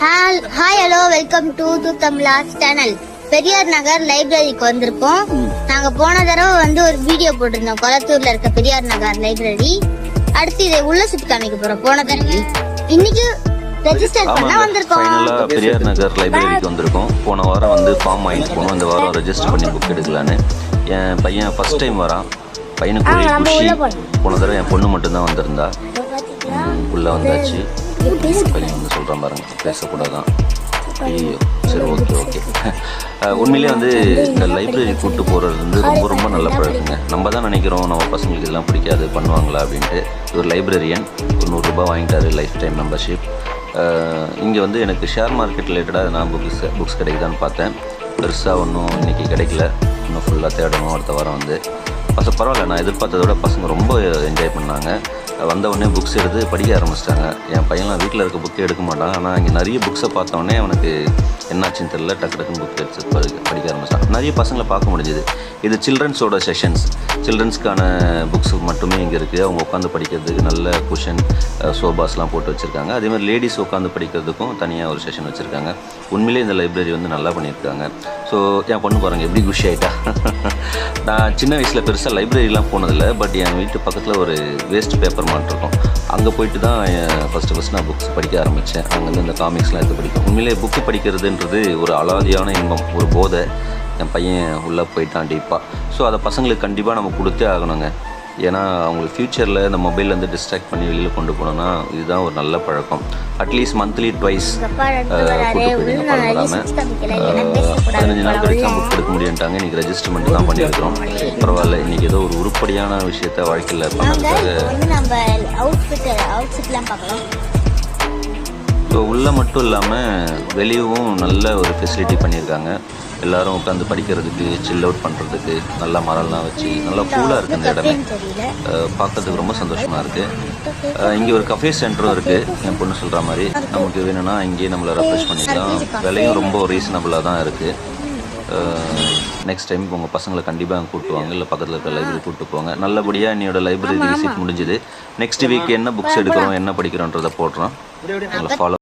Hi hello welcome to Tamilas channel. Periyar Nagar லைப்ரரிக்கு வந்திருக்கோம். நாங்க போன தடவை ஒரு வீடியோ போட்டிருந்தோம் கொளத்தூர்ல இருக்க பெரியார் நகர் லைப்ரரி. அடுத்து இதை உள்ள சுத்தி காமிக்க போறோம். போன தடவை இன்னைக்கு ரெஜிஸ்டர் பண்ண வந்திருக்கோம். பெரியார் நகர் லைப்ரரிக்கு வந்திருக்கோம். போன வாரம் ஃபார்ம் வாங்கிட்டு போனோம். இந்த வாரம் ரெஜிஸ்டர் பண்ணி புக் எடுக்கலான்னு. என் பையன் ஃபர்ஸ்ட் டைம் வரான். பையனுக்கு ஒரே குஷி. போன தடவை என் பொண்ணு மட்டும்தான் வந்திருந்தா. உள்ள வந்தாச்சு. பையன் சொல்கிறான் பாருங்க, பேசக்கூடாதான். ஐயோ சரி, ஓகே. உண்மையிலே இந்த லைப்ரரி கூப்பிட்டு போகிறது ரொம்ப நல்ல பழக்கங்க. நம்ம தான் நினைக்கிறோம் நம்ம பசங்களுக்கு இதெல்லாம் பிடிக்காது பண்ணுவாங்களா அப்படின்ட்டு. ஒரு லைப்ரரியன் ஒரு ₹100 வாங்கிட்டாரு லைஃப் டைம் மெம்பர்ஷிப். இங்கே எனக்கு ஷேர் மார்க்கெட் ரிலேட்டடாக நான் புக்ஸ் கிடைக்குதான்னு பார்த்தேன். பெருசாக ஒன்றும் இன்றைக்கி கிடைக்கல. இன்னும் ஃபுல்லாக தேடணும். அடுத்த வாரம் பரவாயில்ல, நான் எதிர்பார்த்ததோட பசங்க ரொம்ப என்ஜாய் பண்ணாங்க. வந்த உடனே புக்ஸ் எடுத்து படிக்க ஆரம்பிச்சிட்டாங்க. என் பையன்லாம் வீட்டில் இருக்க புக்கே எடுக்க மாட்டான். ஆனால் இங்கே நிறைய புக்ஸை பார்த்தோன்னே அவனுக்கு என்னாச்சுன்னு தெரியல, டக்குன்னு புக் எடுத்து படிக்க ஆரம்பிச்சிட்டான். நிறைய பசங்களை பார்க்க முடிஞ்சுது. இது சில்ட்ரன்ஸோட செஷன்ஸ். சில்ட்ரன்ஸ்க்கான புக்ஸ் மட்டுமே இங்கே இருக்குது. அவங்க உட்காந்து படிக்கிறதுக்கு நல்ல குஷன் சோபாஸ்லாம் போட்டு வச்சுருக்காங்க. அதேமாதிரி லேடிஸ் உட்காந்து படிக்கிறதுக்கும் தனியாக ஒரு செஷன் வச்சுருக்காங்க. உண்மையிலே இந்த லைப்ரரி நல்லா பண்ணியிருக்காங்க. ஸோ என் பொண்ணு பாருங்கள் எப்படி குஷி ஆகிட்டா. நான் சின்ன வயசில் பெருசாக லைப்ரரிலாம் போனதில்லை. பட் என் வீட்டு பக்கத்தில் ஒரு வேஸ்ட் பேப்பர் மார்ட் இருக்கும். அங்கே போயிட்டு தான் ஃபஸ்ட்டு நான் புக்ஸ் படிக்க ஆரம்பித்தேன். அங்கேருந்து இந்த காமிக்ஸ்லாம் எடுத்து படிப்பேன். உண்மையிலே புக்கு படிக்கிறதுன்றது ஒரு அலாதியான இன்பம், ஒரு போதை. என் பையன் உள்ளே போயிட்டான் டீப்பாக. ஸோ அதை பசங்களுக்கு கண்டிப்பாக நம்ம கொடுத்தே ஆகணுங்க. ஏன்னா அவங்களுக்கு ஃப்யூச்சரில் இந்த மொபைல்லேருந்து டிஸ்ட்ராக்ட் பண்ணி வெளியில் கொண்டு போனோன்னா இதுதான் ஒரு நல்ல பழக்கம். அட்லீஸ்ட் மந்த்லி ட்வைஸ் கூட்டு போயிடுங்க. பரவாயில்லாமல் 15 நாள் வரைக்கும் புக் எடுக்க முடியுன்ட்டாங்க. இன்றைக்கி ரெஜிஸ்டர்மெண்ட் தான் பண்ணியிருக்கிறோம். பரவாயில்ல, இன்றைக்கி ஏதோ ஒரு உருப்படியான விஷயத்த வாழ்க்கையில் பண்ணதுக்காக. ஸோ உள்ளே மட்டும் இல்லாமல் வெளியவும் நல்ல ஒரு ஃபெசிலிட்டி பண்ணியிருக்காங்க. எல்லோரும் உட்காந்து படிக்கிறதுக்கு, சில் அவுட் பண்ணுறதுக்கு நல்லா மரம்லாம் வச்சு நல்லா கூலாக இருக்குது. இந்த இடமே பார்க்கறதுக்கு ரொம்ப சந்தோஷமாக இருக்குது. இங்கே ஒரு கஃபே சென்டரும் இருக்குது. என் பொண்ணு சொல்கிற மாதிரி நமக்கு வேணும்னா இங்கேயே நம்மளை ரெஃப்ரெஷ் பண்ணிக்கலாம். விலையும் ரொம்ப ரீசனபிளாக தான் இருக்குது. நெக்ஸ்ட் டைம் உங்கள் பசங்களை கண்டிப்பாக அங்கே கூப்பிட்டுவாங்க, இல்லை பக்கத்தில் இருக்கிற லைப்ரரி கூப்பிட்டு போங்க. நல்லபடியாக என்னோட லைப்ரரி விசிட் முடிஞ்சுது. நெக்ஸ்ட் வீக் என்ன புக்ஸ் எடுக்கிறோம், என்ன படிக்கிறோன்றதை போடுறோம். ஃபாலோ